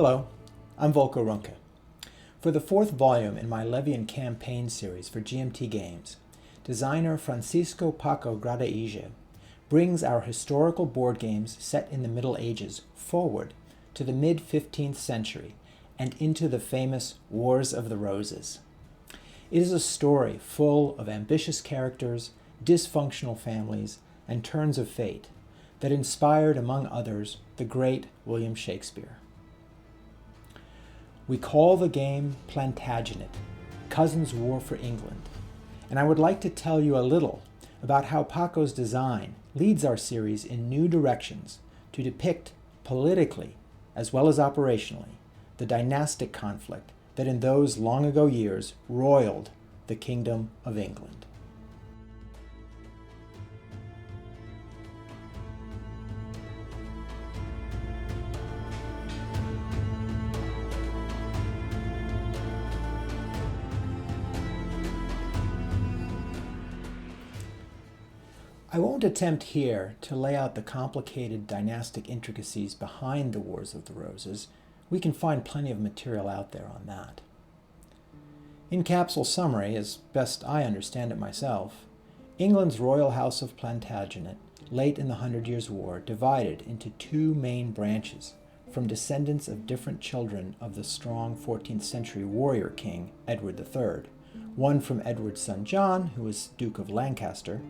Hello, I'm Volko Ruhnke. For the fourth volume in my Levy Campaign Series for GMT Games, designer Francisco Paco Gradaige brings our historical board games set in the Middle Ages forward to the mid-15th century and into the famous Wars of the Roses. It is a story full of ambitious characters, dysfunctional families, and turns of fate that inspired, among others, the great William Shakespeare. We call the game Plantagenet, Cousins' War for England, and I would like to tell you a little about how Paco's design leads our series in new directions to depict politically, as well as operationally, the dynastic conflict that in those long ago years roiled the Kingdom of England. I won't attempt here to lay out the complicated dynastic intricacies behind the Wars of the Roses. We can find plenty of material out there on that. In capsule summary, as best I understand it myself, England's royal house of Plantagenet, late in the Hundred Years' War, divided into two main branches from descendants of different children of the strong 14th century warrior king Edward III, one from Edward's son John, who was Duke of Lancaster,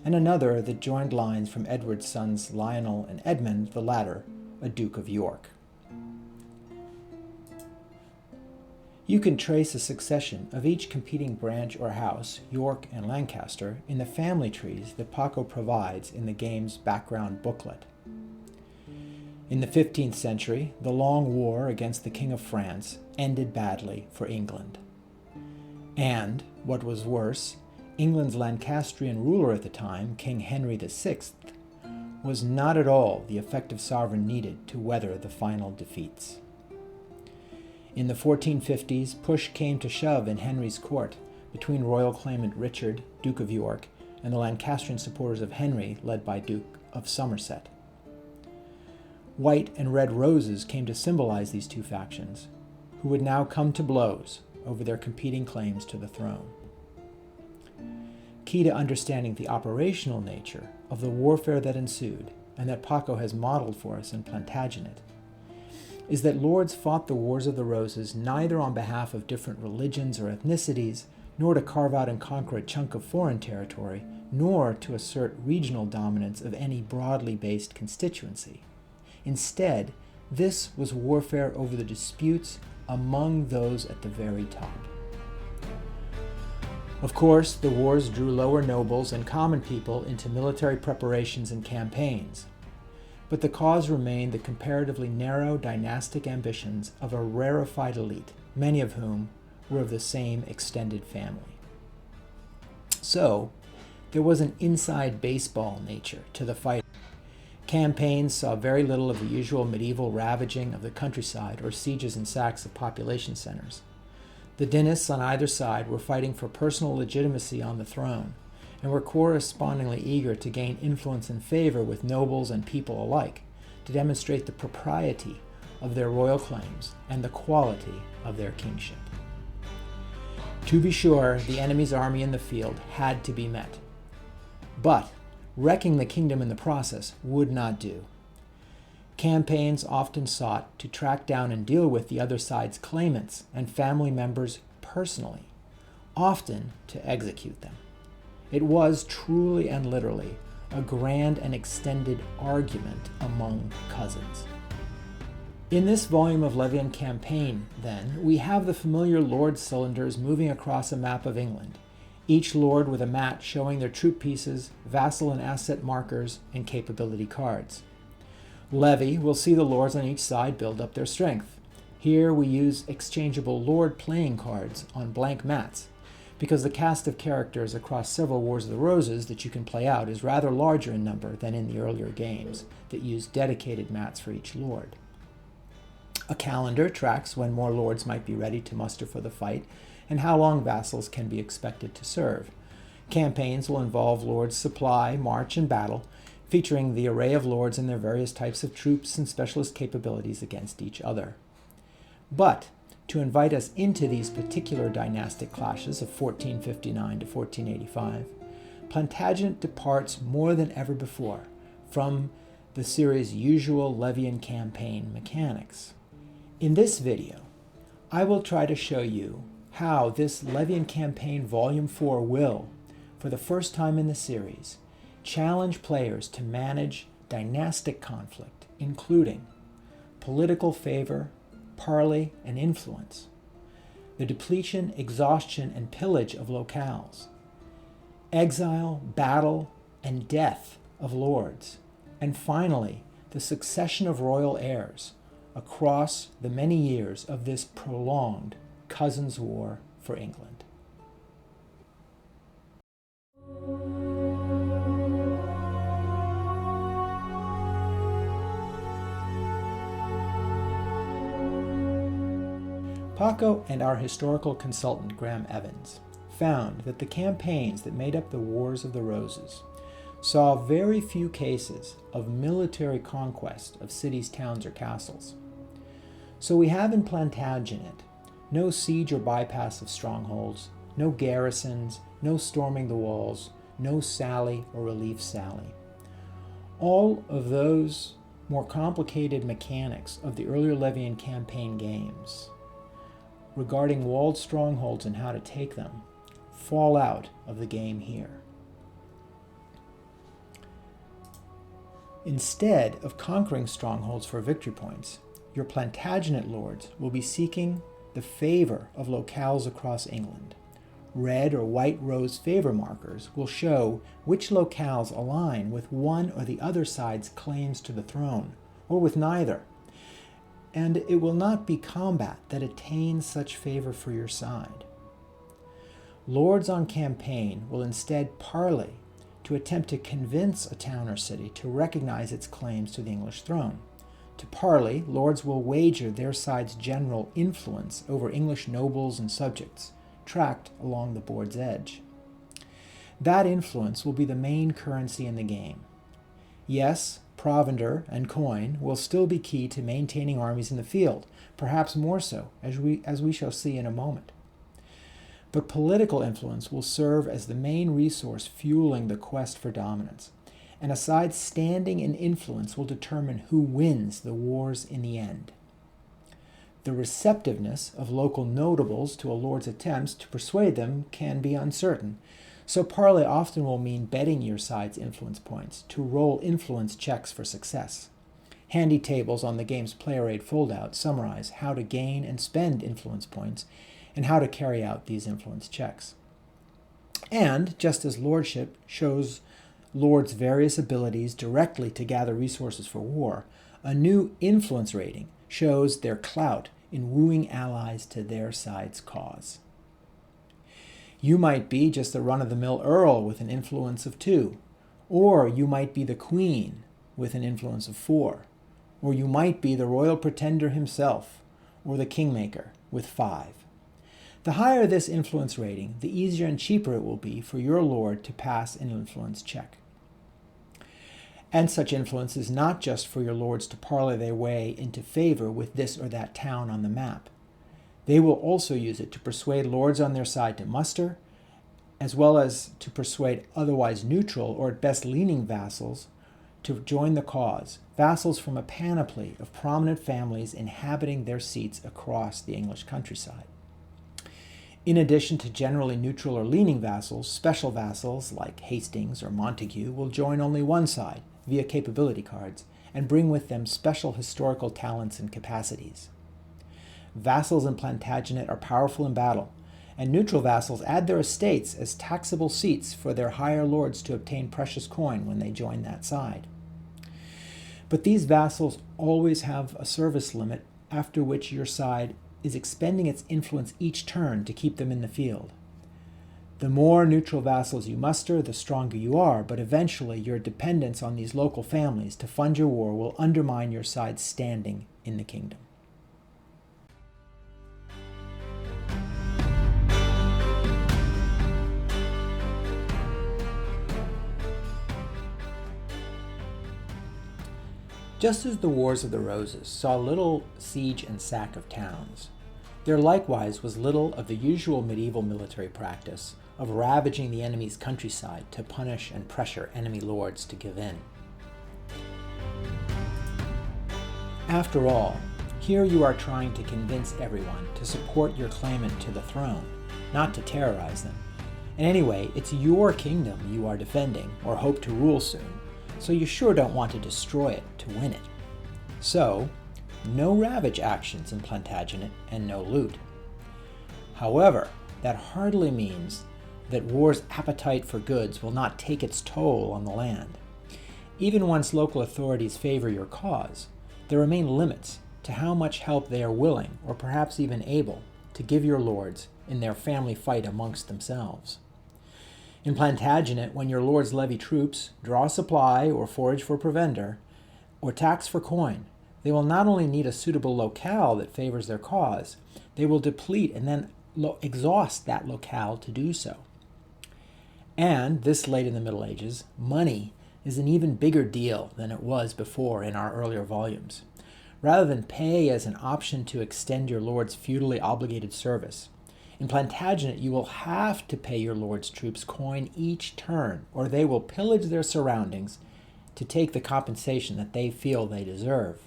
and another that joined lines from Edward's sons Lionel and Edmund, the latter a Duke of York. You can trace a succession of each competing branch or house, York and Lancaster, in the family trees that Paco provides in the game's background booklet. In the 15th century, the long war against the King of France ended badly for England. And, what was worse, England's Lancastrian ruler at the time, King Henry VI, was not at all the effective sovereign needed to weather the final defeats. In the 1450s, push came to shove in Henry's court between royal claimant Richard, Duke of York, and the Lancastrian supporters of Henry, led by Duke of Somerset. White and red roses came to symbolize these two factions, who would now come to blows over their competing claims to the throne. Key to understanding the operational nature of the warfare that ensued, and that Paco has modeled for us in Plantagenet, is that lords fought the Wars of the Roses neither on behalf of different religions or ethnicities, nor to carve out and conquer a chunk of foreign territory, nor to assert regional dominance of any broadly based constituency. Instead, this was warfare over the disputes among those at the very top. Of course, the wars drew lower nobles and common people into military preparations and campaigns, but the cause remained the comparatively narrow dynastic ambitions of a rarefied elite, many of whom were of the same extended family. So, there was an inside baseball nature to the fight. Campaigns saw very little of the usual medieval ravaging of the countryside or sieges and sacks of population centers. The dynasts on either side were fighting for personal legitimacy on the throne, and were correspondingly eager to gain influence and favor with nobles and people alike, to demonstrate the propriety of their royal claims and the quality of their kingship. To be sure, the enemy's army in the field had to be met. But wrecking the kingdom in the process would not do. Campaigns often sought to track down and deal with the other side's claimants and family members personally, often to execute them. It was truly and literally a grand and extended argument among cousins. In this volume of Levy Campaign, then, we have the familiar lord cylinders moving across a map of England, each lord with a mat showing their troop pieces, vassal and asset markers, and capability cards. Levy will see the lords on each side build up their strength. Here we use exchangeable lord playing cards on blank mats, because the cast of characters across several Wars of the Roses that you can play out is rather larger in number than in the earlier games that used dedicated mats for each lord. A calendar tracks when more lords might be ready to muster for the fight, and how long vassals can be expected to serve. Campaigns will involve lords' supply, march, and battle, featuring the array of lords and their various types of troops and specialist capabilities against each other. But to invite us into these particular dynastic clashes of 1459 to 1485, Plantagenet departs more than ever before from the series' usual Levy Campaign mechanics. In this video, I will try to show you how this Levy Campaign Volume 4 will, for the first time in the series, challenge players to manage dynastic conflict, including political favor, parley, and influence, the depletion, exhaustion, and pillage of locales, exile, battle, and death of lords, and finally, the succession of royal heirs across the many years of this prolonged Cousins' War for England. Paco and our historical consultant Graham Evans found that the campaigns that made up the Wars of the Roses saw very few cases of military conquest of cities, towns, or castles. So we have in Plantagenet no siege or bypass of strongholds, no garrisons, no storming the walls, no sally or relief sally. All of those more complicated mechanics of the earlier Levy campaign games regarding walled strongholds and how to take them fall out of the game here. Instead of conquering strongholds for victory points, your Plantagenet lords will be seeking the favor of locales across England. Red or white rose favor markers will show which locales align with one or the other side's claims to the throne, or with neither. And it will not be combat that attains such favor for your side. Lords on campaign will instead parley to attempt to convince a town or city to recognize its claims to the English throne. To parley, lords will wager their side's general influence over English nobles and subjects, tracked along the board's edge. That influence will be the main currency in the game. Yes, provender and coin will still be key to maintaining armies in the field, perhaps more so, as we shall see in a moment. But political influence will serve as the main resource fueling the quest for dominance, and a side's standing and influence will determine who wins the wars in the end. The receptiveness of local notables to a lord's attempts to persuade them can be uncertain, so parley often will mean betting your side's influence points to roll influence checks for success. Handy tables on the game's player aid foldout summarize how to gain and spend influence points and how to carry out these influence checks. And, just as lordship shows lords' various abilities directly to gather resources for war, a new influence rating shows their clout in wooing allies to their side's cause. You might be just a run-of-the-mill earl with an influence of 2, or you might be the queen with an influence of 4, or you might be the royal pretender himself, or the kingmaker with 5. The higher this influence rating, the easier and cheaper it will be for your lord to pass an influence check. And such influence is not just for your lords to parley their way into favor with this or that town on the map. They will also use it to persuade lords on their side to muster, as well as to persuade otherwise neutral or at best leaning vassals to join the cause, vassals from a panoply of prominent families inhabiting their seats across the English countryside. In addition to generally neutral or leaning vassals, special vassals like Hastings or Montague will join only one side via capability cards and bring with them special historical talents and capacities. Vassals in Plantagenet are powerful in battle, and neutral vassals add their estates as taxable seats for their higher lords to obtain precious coin when they join that side. But these vassals always have a service limit after which your side is expending its influence each turn to keep them in the field. The more neutral vassals you muster, the stronger you are, but eventually your dependence on these local families to fund your war will undermine your side's standing in the kingdom. Just as the Wars of the Roses saw little siege and sack of towns, there likewise was little of the usual medieval military practice of ravaging the enemy's countryside to punish and pressure enemy lords to give in. After all, here you are trying to convince everyone to support your claimant to the throne, not to terrorize them. And anyway, it's your kingdom you are defending or hope to rule soon, so you sure don't want to destroy it to win it. So, no ravage actions in Plantagenet and no loot. However, that hardly means that war's appetite for goods will not take its toll on the land. Even once local authorities favor your cause, there remain limits to how much help they are willing, or perhaps even able, to give your lords in their family fight amongst themselves. In Plantagenet, when your lords levy troops, draw supply or forage for provender, or tax for coin, they will not only need a suitable locale that favors their cause, they will deplete and then exhaust that locale to do so. And, this late in the Middle Ages, money is an even bigger deal than it was before in our earlier volumes. Rather than pay as an option to extend your lord's feudally obligated service, in Plantagenet you will have to pay your lord's troops coin each turn, or they will pillage their surroundings to take the compensation that they feel they deserve.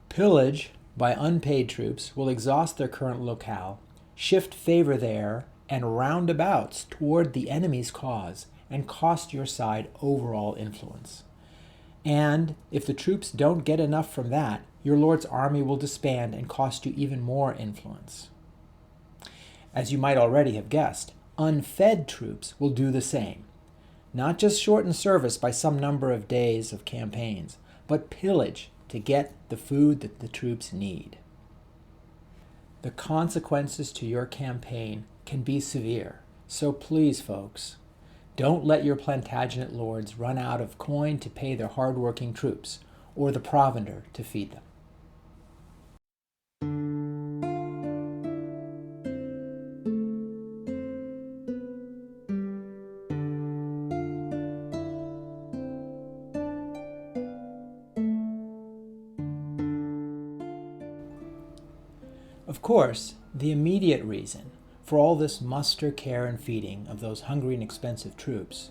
Pillage by unpaid troops will exhaust their current locale, shift favor there, and roundabouts toward the enemy's cause, and cost your side overall influence. And if the troops don't get enough from that, your lord's army will disband and cost you even more influence. As you might already have guessed, unfed troops will do the same. Not just shorten service by some number of days of campaigns, but pillage to get the food that the troops need. The consequences to your campaign can be severe, so please, folks, don't let your Plantagenet lords run out of coin to pay their hard-working troops, or the provender to feed them. Of course, the immediate reason for all this muster, care, and feeding of those hungry and expensive troops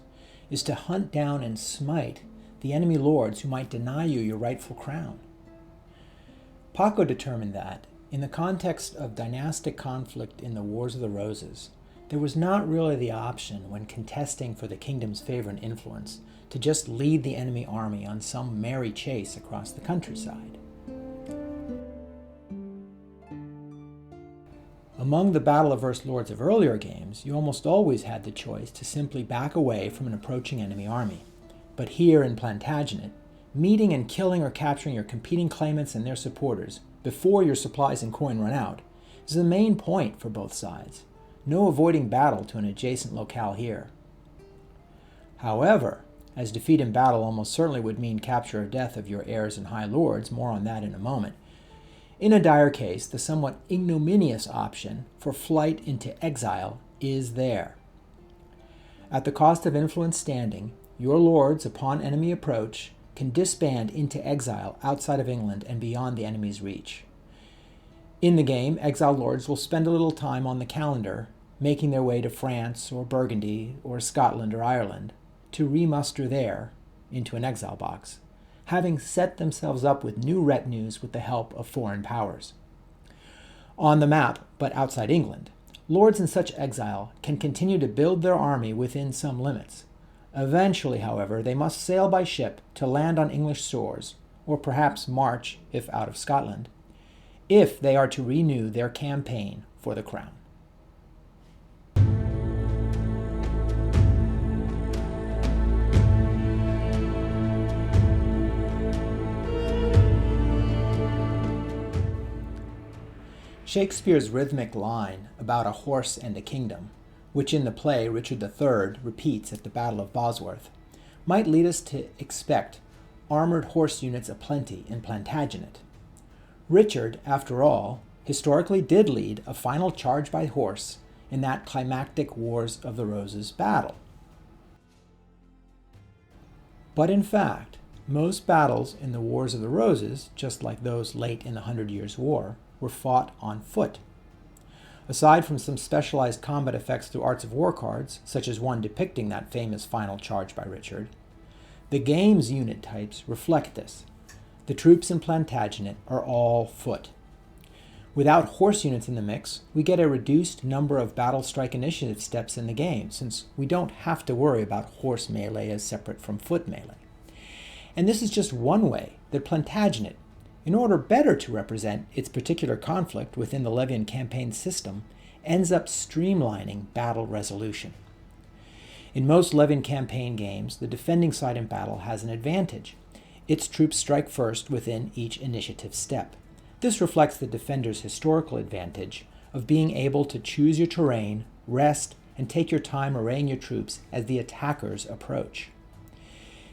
is to hunt down and smite the enemy lords who might deny you your rightful crown. Paco determined that, in the context of dynastic conflict in the Wars of the Roses, there was not really the option when contesting for the kingdom's favor and influence to just lead the enemy army on some merry chase across the countryside. Among the battle-averse lords of earlier games, you almost always had the choice to simply back away from an approaching enemy army. But here in Plantagenet, meeting and killing or capturing your competing claimants and their supporters before your supplies and coin run out is the main point for both sides. No avoiding battle to an adjacent locale here. However, as defeat in battle almost certainly would mean capture or death of your heirs and high lords, more on that in a moment, in a dire case, the somewhat ignominious option for flight into exile is there. At the cost of influence standing, your lords, upon enemy approach, can disband into exile outside of England and beyond the enemy's reach. In the game, exiled lords will spend a little time on the calendar, making their way to France or Burgundy or Scotland or Ireland, to remuster there into an exile box, having set themselves up with new retinues with the help of foreign powers. On the map, but outside England, lords in such exile can continue to build their army within some limits. Eventually, however, they must sail by ship to land on English shores, or perhaps march, if out of Scotland, if they are to renew their campaign for the crown. Shakespeare's rhythmic line about a horse and a kingdom, which in the play Richard III repeats at the Battle of Bosworth, might lead us to expect armored horse units aplenty in Plantagenet. Richard, after all, historically did lead a final charge by horse in that climactic Wars of the Roses battle. But in fact, Most battles in the Wars of the Roses, just like those late in the 100 Years' War, were fought on foot. Aside from some specialized combat effects through Arts of War cards, such as one depicting that famous final charge by Richard, the game's unit types reflect this. The troops in Plantagenet are all foot. Without horse units in the mix, we get a reduced number of battle strike initiative steps in the game, since we don't have to worry about horse melee as separate from foot melee. And this is just one way that Plantagenet, in order better to represent its particular conflict within the Levy Campaign system, ends up streamlining battle resolution. In most Levy Campaign games, the defending side in battle has an advantage. Its troops strike first within each initiative step. This reflects the defender's historical advantage of being able to choose your terrain, rest, and take your time arraying your troops as the attackers approach.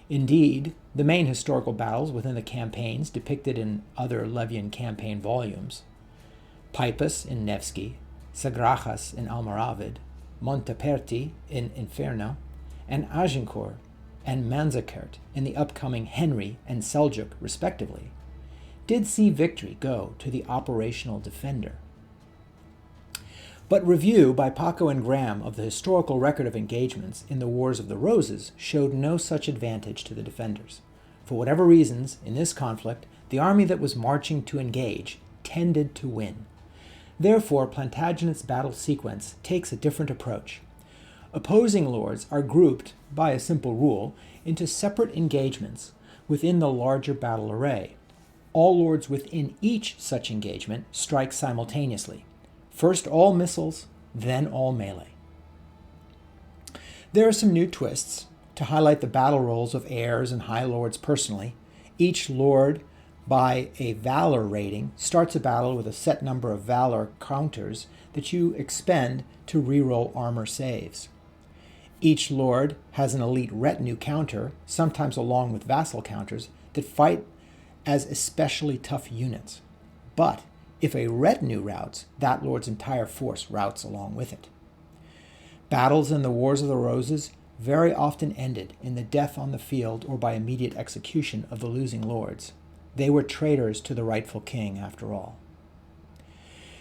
Indeed, the main historical battles within the campaigns depicted in other Levy Campaign volumes, Pipus in Nevsky, Sagrajas in Almoravid, Monteperti in Inferno, and Agincourt and Manzikert in the upcoming Henry and Seljuk, respectively, did see victory go to the operational defender. But review by Paco and Graham of the historical record of engagements in the Wars of the Roses showed no such advantage to the defenders. For whatever reasons, in this conflict, the army that was marching to engage tended to win. Therefore, Plantagenet's battle sequence takes a different approach. Opposing lords are grouped, by a simple rule, into separate engagements within the larger battle array. All lords within each such engagement strike simultaneously. First all missiles, then all melee. There are some new twists to highlight the battle roles of heirs and high lords personally. Each lord, by a valor rating, starts a battle with a set number of valor counters that you expend to reroll armor saves. Each lord has an elite retinue counter, sometimes along with vassal counters, that fight as especially tough units. But if a retinue routs, that lord's entire force routs along with it. Battles in the Wars of the Roses very often ended in the death on the field or by immediate execution of the losing lords. They were traitors to the rightful king, after all.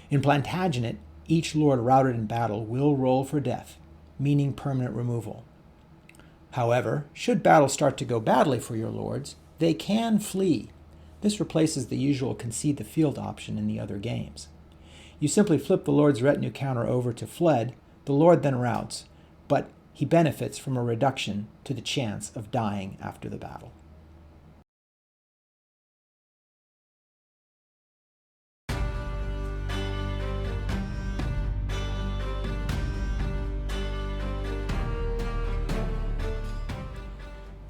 In Plantagenet, each lord routed in battle will roll for death, meaning permanent removal. However, should battle start to go badly for your lords, they can flee. This replaces the usual concede the field option in the other games. You simply flip the lord's retinue counter over to fled, the lord then routs, but he benefits from a reduction to the chance of dying after the battle.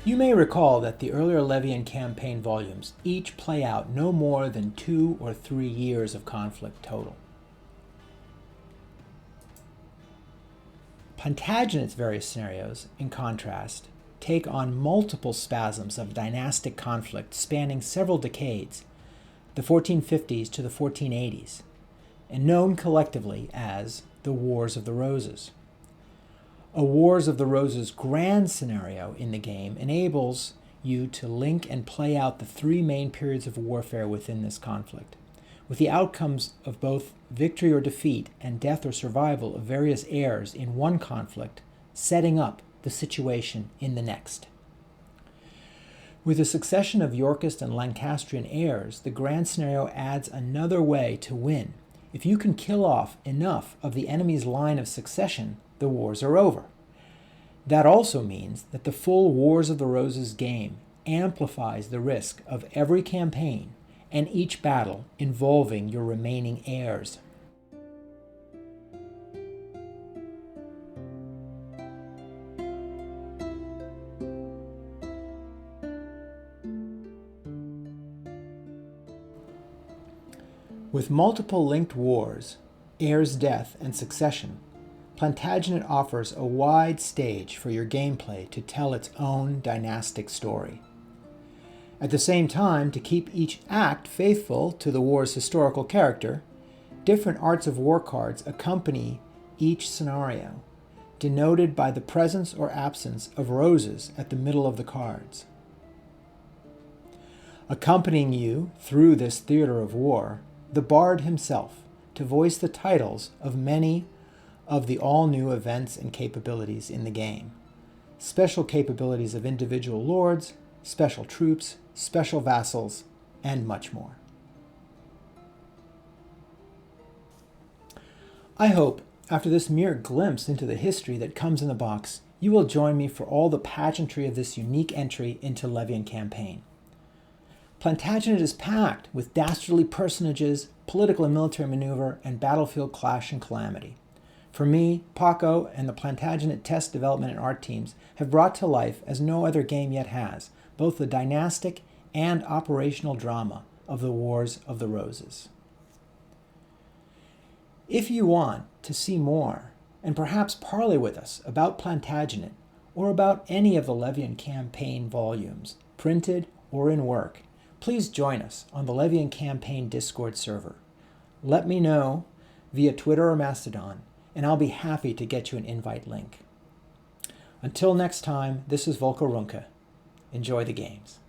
You may recall that the earlier Levy Campaign volumes each play out no more than 2 or 3 years of conflict total. Plantagenet's various scenarios, in contrast, take on multiple spasms of dynastic conflict spanning several decades, the 1450s to the 1480s, and known collectively as the Wars of the Roses. A Wars of the Roses grand scenario in the game enables you to link and play out the 3 main periods of warfare within this conflict, with the outcomes of both victory or defeat and death or survival of various heirs in one conflict setting up the situation in the next. With a succession of Yorkist and Lancastrian heirs, the grand scenario adds another way to win. If you can kill off enough of the enemy's line of succession, the wars are over. That also means that the full Wars of the Roses game amplifies the risk of every campaign and each battle involving your remaining heirs. With multiple linked wars, heir's death, and succession, Plantagenet offers a wide stage for your gameplay to tell its own dynastic story. At the same time, to keep each act faithful to the war's historical character, different Arts of War cards accompany each scenario, denoted by the presence or absence of roses at the middle of the cards. Accompanying you through this theater of war, the bard himself, to voice the titles of many of the all-new events and capabilities in the game. Special capabilities of individual lords, special troops, special vassals, and much more. I hope, after this mere glimpse into the history that comes in the box, you will join me for all the pageantry of this unique entry into Levy Campaign. Plantagenet is packed with dastardly personages, political and military maneuver, and battlefield clash and calamity. For me, Paco and the Plantagenet test development and art teams have brought to life, as no other game yet has, both the dynastic and operational drama of the Wars of the Roses. If you want to see more, and perhaps parley with us about Plantagenet, or about any of the Levy Campaign volumes, printed or in work, please join us on the Levy Campaign Discord server. Let me know via Twitter or Mastodon, and I'll be happy to get you an invite link. Until next time, this is Volko Ruhnke. Enjoy the games.